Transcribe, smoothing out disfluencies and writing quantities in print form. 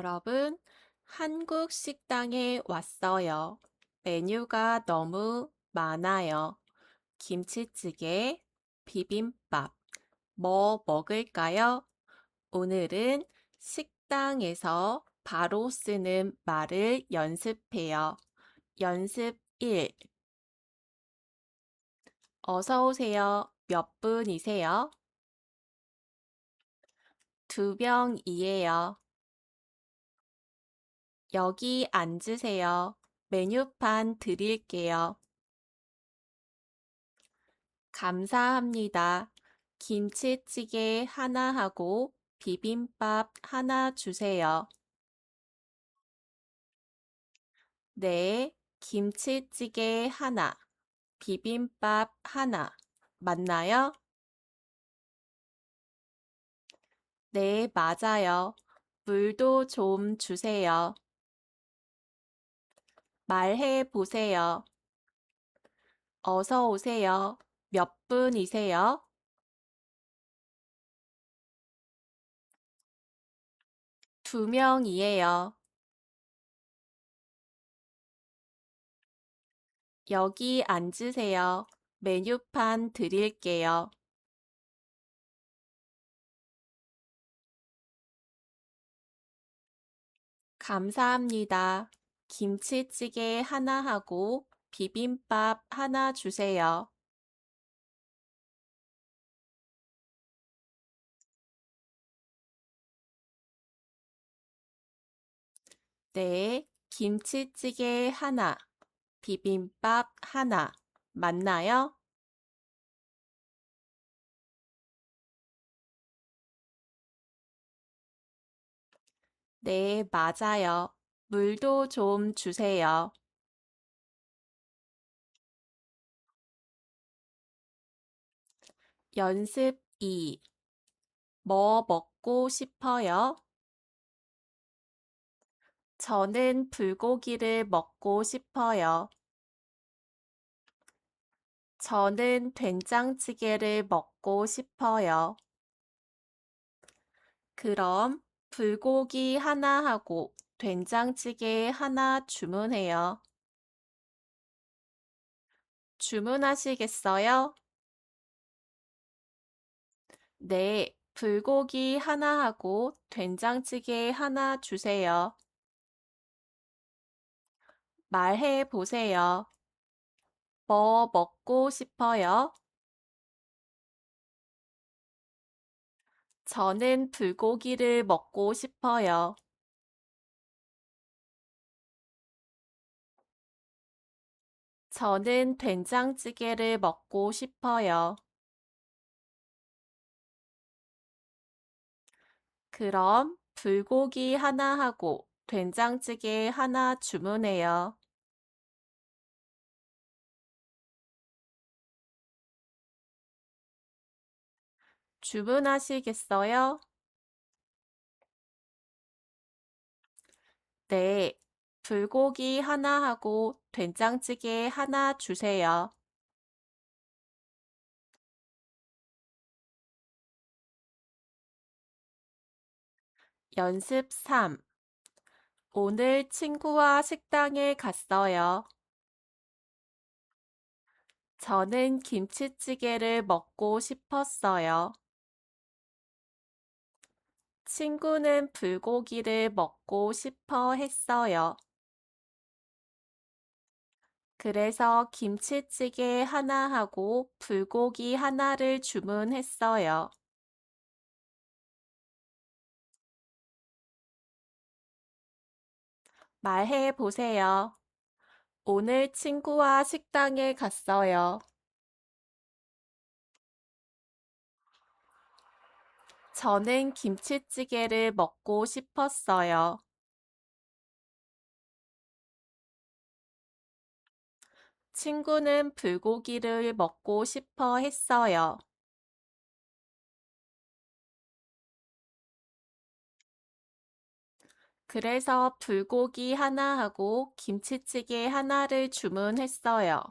여러분, 한국 식당에 왔어요. 메뉴가 너무 많아요. 김치찌개, 비빔밥, 뭐 먹을까요? 오늘은 식당에서 바로 쓰는 말을 연습해요. 연습 1. 어서 오세요. 몇 분이세요? 2명이에요. 여기 앉으세요. 메뉴판 드릴게요. 감사합니다. 김치찌개 하나 하고 비빔밥 하나 주세요. 네, 김치찌개 하나, 비빔밥 하나. 맞나요? 네, 맞아요. 물도 좀 주세요. 말해 보세요. 어서 오세요. 몇 분이세요? 2명이에요. 여기 앉으세요. 메뉴판 드릴게요. 감사합니다. 김치찌개 하나 하고 비빔밥 하나 주세요. 네, 김치찌개 하나, 비빔밥 하나. 맞나요? 네, 맞아요. 물도 좀 주세요. 연습 2. 뭐 먹고 싶어요? 저는 불고기를 먹고 싶어요. 저는 된장찌개를 먹고 싶어요. 그럼 불고기 하나 하고 된장찌개 하나 주문해요. 주문하시겠어요? 네, 불고기 하나 하고 된장찌개 하나 주세요. 말해 보세요. 뭐 먹고 싶어요? 저는 불고기를 먹고 싶어요. 저는 된장찌개를 먹고 싶어요. 그럼 불고기 하나 하고 된장찌개 하나 주문해요. 주문하시겠어요? 네, 불고기 하나 하고 된장찌개 하나 주세요. 연습 3. 오늘 친구와 식당에 갔어요. 저는 김치찌개를 먹고 싶었어요. 친구는 불고기를 먹고 싶어 했어요. 그래서 김치찌개 하나 하고 불고기 하나를 주문했어요. 말해 보세요. 오늘 친구와 식당에 갔어요. 저는 김치찌개를 먹고 싶었어요. 친구는 불고기를 먹고 싶어 했어요. 그래서 불고기 하나 하고 김치찌개 하나를 주문했어요.